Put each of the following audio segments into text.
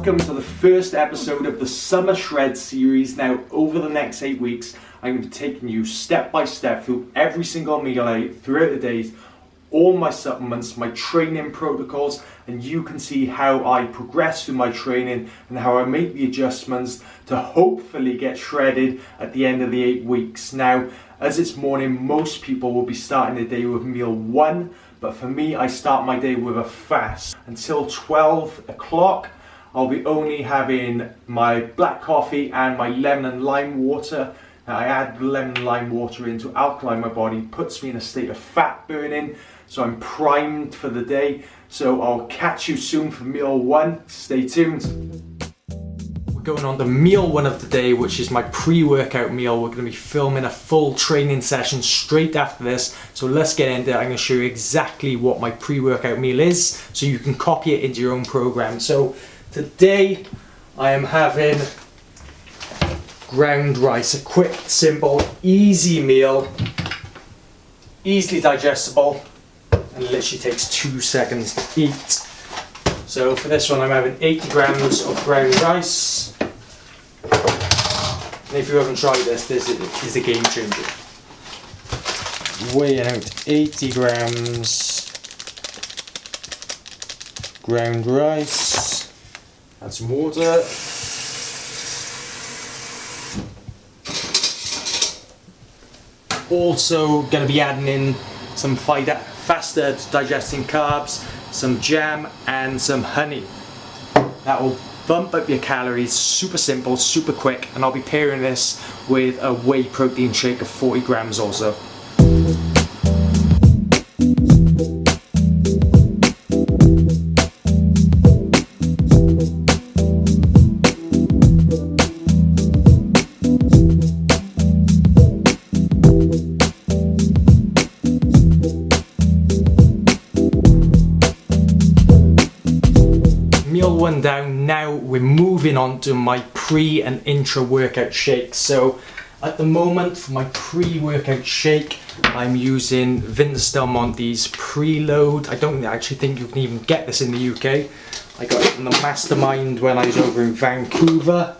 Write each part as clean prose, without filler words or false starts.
welcome to the first episode of the Summer Shred series. Now, over the next 8 weeks, I'm going to be taking you step by step through every single meal I eat throughout the days, all my supplements, my training protocols, and you can see how I progress through my training and how I make the adjustments to hopefully get shredded at the end of the 8 weeks. Now, as it's morning, most people will be starting the day with meal 1, but for me, I start my day with a fast. Until 12 o'clock, I'll be only having my black coffee and my lemon and lime water. Now, I add lemon and lime water in to alkaline my body, puts me in a state of fat burning, so I'm primed for the day. So I'll catch you soon for meal 1. Stay tuned. We're going on to meal 1 of the day, which is my pre-workout meal. We're going to be filming a full training session straight after this. So let's get into it. I'm going to show you exactly what my pre-workout meal is, so you can copy it into your own program. So today I am having ground rice, a quick, simple, easy meal, easily digestible, and literally takes 2 seconds to eat. So for this one I'm having 80 grams of ground rice. And if you haven't tried this is a game changer. Weighing out 80 grams ground rice. Add some water. Also going to be adding in some faster digesting carbs, some jam and some honey. That will bump up your calories, super simple, super quick, and I'll be pairing this with a whey protein shake of 40 grams also. Meal 1 down. Now we're moving on to my pre and intra workout shakes. So at the moment for my pre-workout shake I'm using Vince Del Monte's Preload. I don't actually think you can even get this in the UK. I got it from the Mastermind when I was over in Vancouver,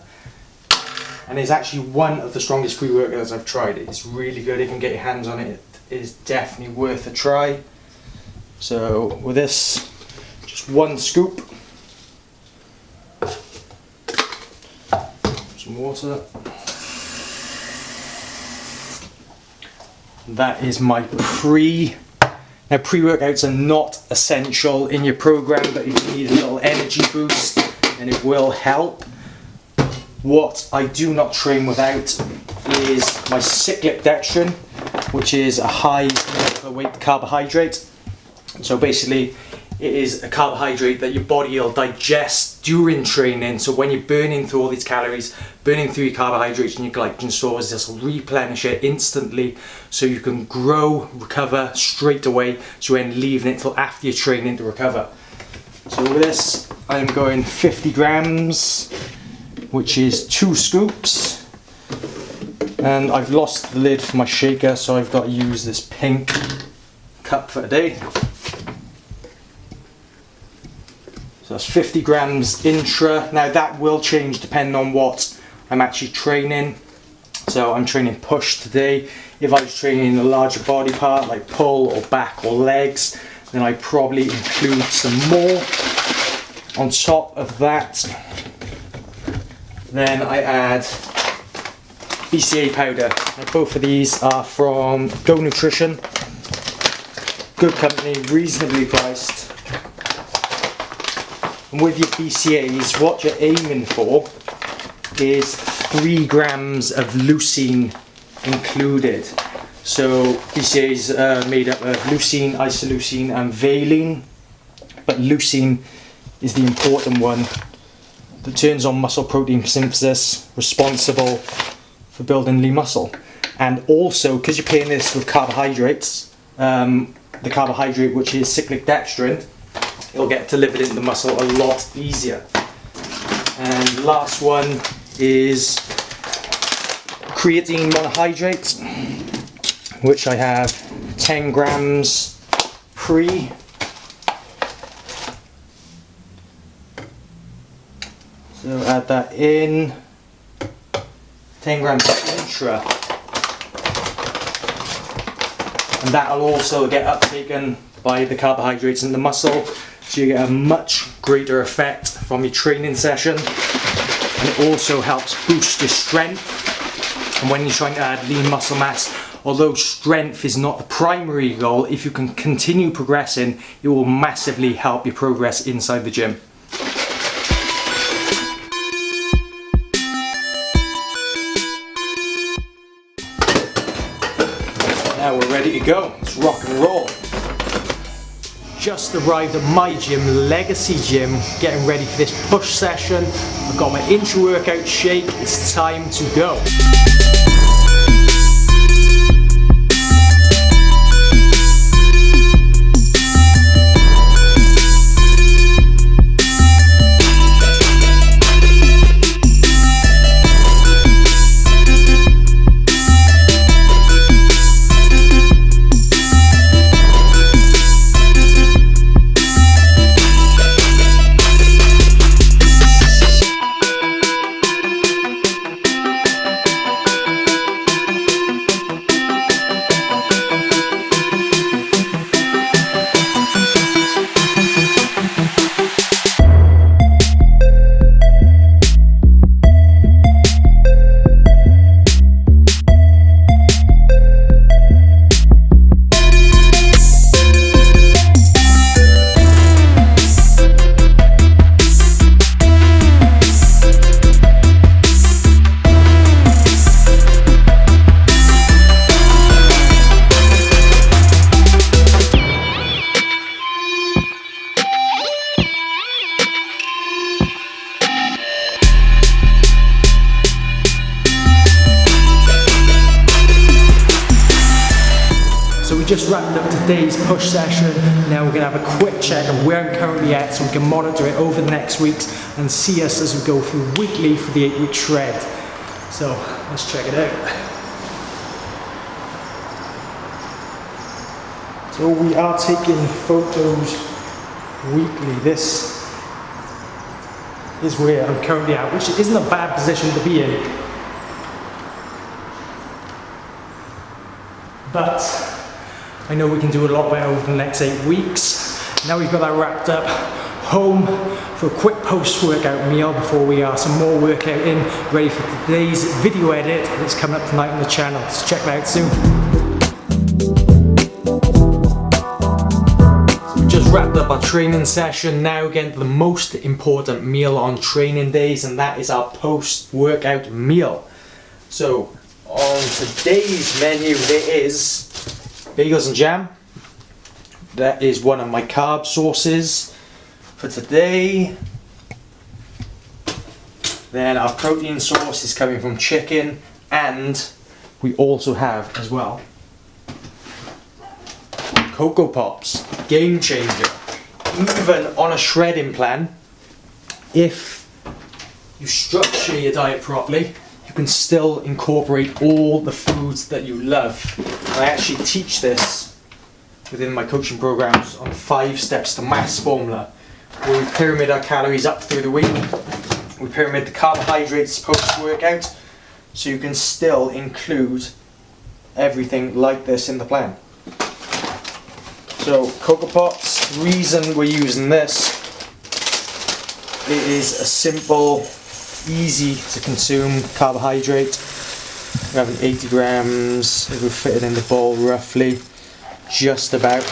and it's actually one of the strongest pre-workouts I've tried. It's really good. If you can get your hands on it, it is definitely worth a try. So with this, just 1 scoop. Some water. That is my pre. Now pre-workouts are not essential in your program, but if you need a little energy boost, then it will help. What I do not train without is my cyclic dextrin, which is a high weight carbohydrate. So basically it is a carbohydrate that your body will digest during training. So when you're burning through all these calories, burning through your carbohydrates and your glycogen stores, this will replenish it instantly, so you can grow, recover straight away, so you ain't leaving it till after your training to recover. So with this, I'm going 50 grams, which is 2 scoops. And I've lost the lid for my shaker, so I've got to use this pink cup for today. So that's 50 grams intra. Now that will change depending on what I'm actually training. So I'm training push today. If I was training a larger body part like pull or back or legs, then I probably include some more. On top of that, then I add BCA powder. Now both of these are from Go Nutrition. Good company, reasonably priced. And with your BCAs, what you're aiming for is 3 grams of leucine included. So BCAs are made up of leucine, isoleucine and valine, but leucine is the important one that turns on muscle protein synthesis, responsible for building lean muscle. And also, because you're pairing this with carbohydrates, the carbohydrate which is cyclic dextrin, it'll get delivered into the muscle a lot easier. And last one is creatine monohydrate, which I have 10 grams pre. So add that in. 10 grams of intra. And that'll also get uptaken by the carbohydrates in the muscle, so you get a much greater effect from your training session. And it also helps boost your strength. And when you're trying to add lean muscle mass, although strength is not the primary goal, if you can continue progressing, it will massively help your progress inside the gym. Now we're ready to go. Let's rock and roll. Just arrived at my gym, Legacy Gym, getting ready for this push session. I've got my intra-workout shake. It's time to go. So we just wrapped up today's push session. Now we're going to have a quick check of where I'm currently at so we can monitor it over the next weeks and see us as we go through weekly for the 8-week shred. So let's check it out. So we are taking photos weekly. This is where I'm currently at, which isn't a bad position to be in. But I know we can do a lot better over the next 8 weeks. Now we've got that wrapped up, home for a quick post-workout meal before we are some more workout in, ready for today's video edit that's coming up tonight on the channel. So check that out soon. So we just wrapped up our training session. Now getting to the most important meal on training days, and that is our post-workout meal. So on today's menu there is bagels and jam. That is one of my carb sources for today. Then our protein source is coming from chicken, and we also have as well Cocoa Pops, game changer. Even on a shredding plan, if you structure your diet properly, you can still incorporate all the foods that you love. And I actually teach this within my coaching programs on 5 steps to mass formula, where we pyramid our calories up through the week. We pyramid the carbohydrates post-workout, so you can still include everything like this in the plan. So Cocoa Pops, the reason we're using this, it is a simple, easy to consume carbohydrate. We're having 80 grams, it will fit it in the bowl roughly, just about.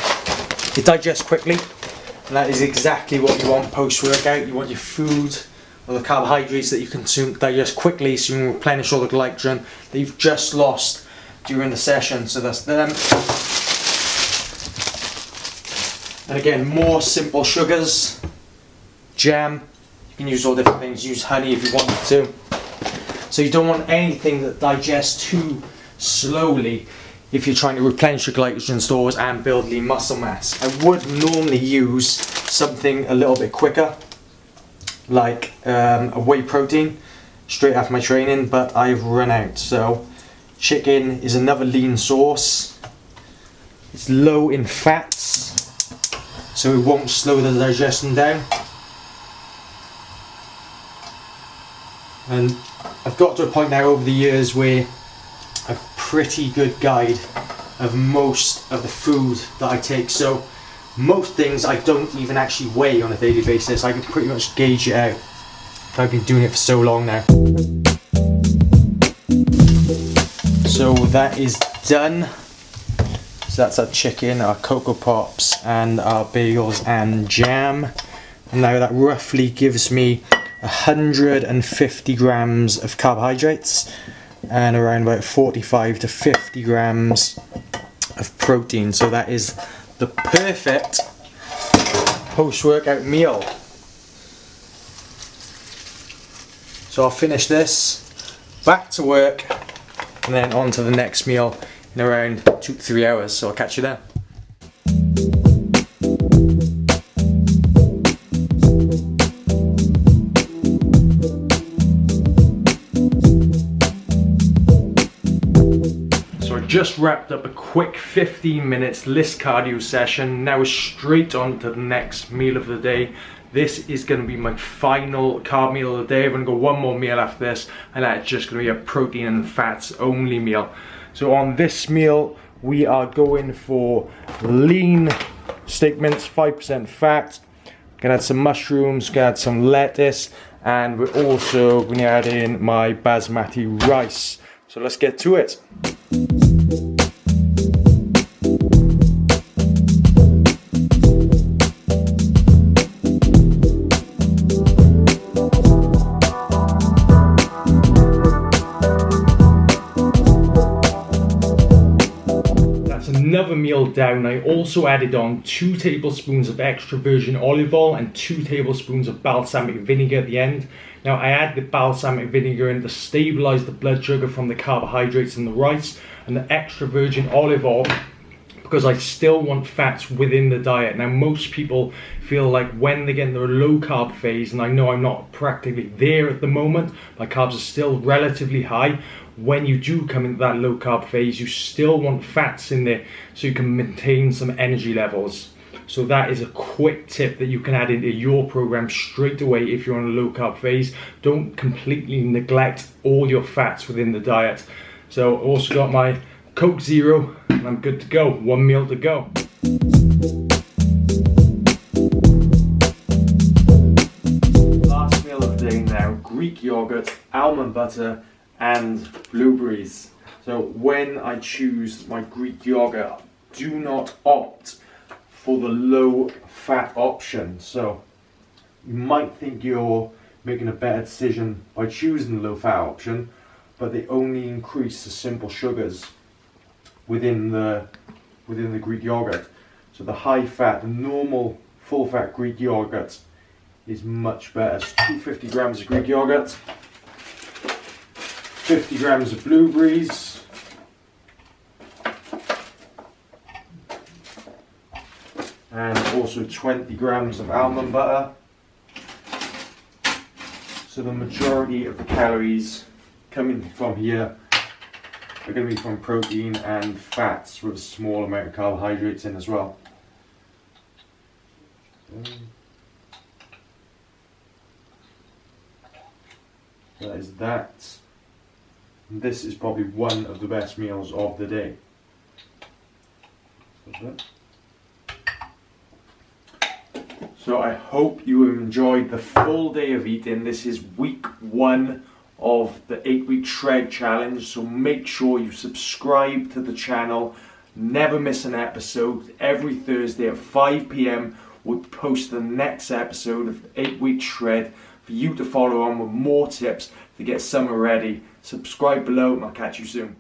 It digests quickly, and that is exactly what you want post-workout. You want your food, or the carbohydrates that you consume, to digest quickly so you can replenish all the glycogen that you've just lost during the session. So that's them. And again, more simple sugars, jam. You can use all different things, use honey if you wanted to. So you don't want anything that digests too slowly if you're trying to replenish your glycogen stores and build lean muscle mass. I would normally use something a little bit quicker, like a whey protein, straight after my training, but I've run out. So chicken is another lean source. It's low in fats, so it won't slow the digestion down. And I've got to a point now over the years where I've a pretty good guide of most of the food that I take. So most things I don't even actually weigh on a daily basis. I can pretty much gauge it out. I've been doing it for so long now. So that is done. So that's our chicken, our Cocoa Pops, and our bagels and jam. And now that roughly gives me 150 grams of carbohydrates and around about 45 to 50 grams of protein. So that is the perfect post-workout meal. So I'll finish this, back to work, and then on to the next meal in around 2 to 3 hours. So I'll catch you then. Just wrapped up a quick 15 minutes list cardio session. Now straight on to the next meal of the day. This is going to be my final carb meal of the day. I'm going to go one more meal after this, and that's just going to be a protein and fats only meal. So on this meal we are going for lean steak mince, 5% fat. Gonna add some mushrooms, gonna add some lettuce, and we're also going to add in my basmati rice. So let's get to it. Another meal down. I also added on 2 tablespoons of extra virgin olive oil and 2 tablespoons of balsamic vinegar at the end. Now I add the balsamic vinegar in to stabilize the blood sugar from the carbohydrates in the rice, and the extra virgin olive oil because I still want fats within the diet. Now most people feel like when they get in their low carb phase, and I know I'm not practically there at the moment, my carbs are still relatively high. When you do come into that low carb phase, you still want fats in there so you can maintain some energy levels. So that is a quick tip that you can add into your program straight away if you're on a low carb phase. Don't completely neglect all your fats within the diet. So also got my Coke Zero, and I'm good to go. One meal to go. Last meal of the day now, Greek yogurt, almond butter, and blueberries. So when I choose my Greek yogurt, do not opt for the low fat option. So you might think you're making a better decision by choosing the low fat option, but they only increase the simple sugars within the Greek yogurt. So the high fat, the normal full fat Greek yogurt is much better. So 250 grams of Greek yogurt, 50 grams of blueberries, and also 20 grams of almond butter. So the majority of the calories coming from here are going to be from protein and fats with a small amount of carbohydrates in as well. That is that. This is probably one of the best meals of the day. So I hope you have enjoyed the full day of eating. This is week 1 of the 8-week shred challenge. So make sure you subscribe to the channel. Never miss an episode. Every Thursday at 5 PM we'll post the next episode of 8-week shred for you to follow on with more tips to get summer ready. Subscribe below and I'll catch you soon.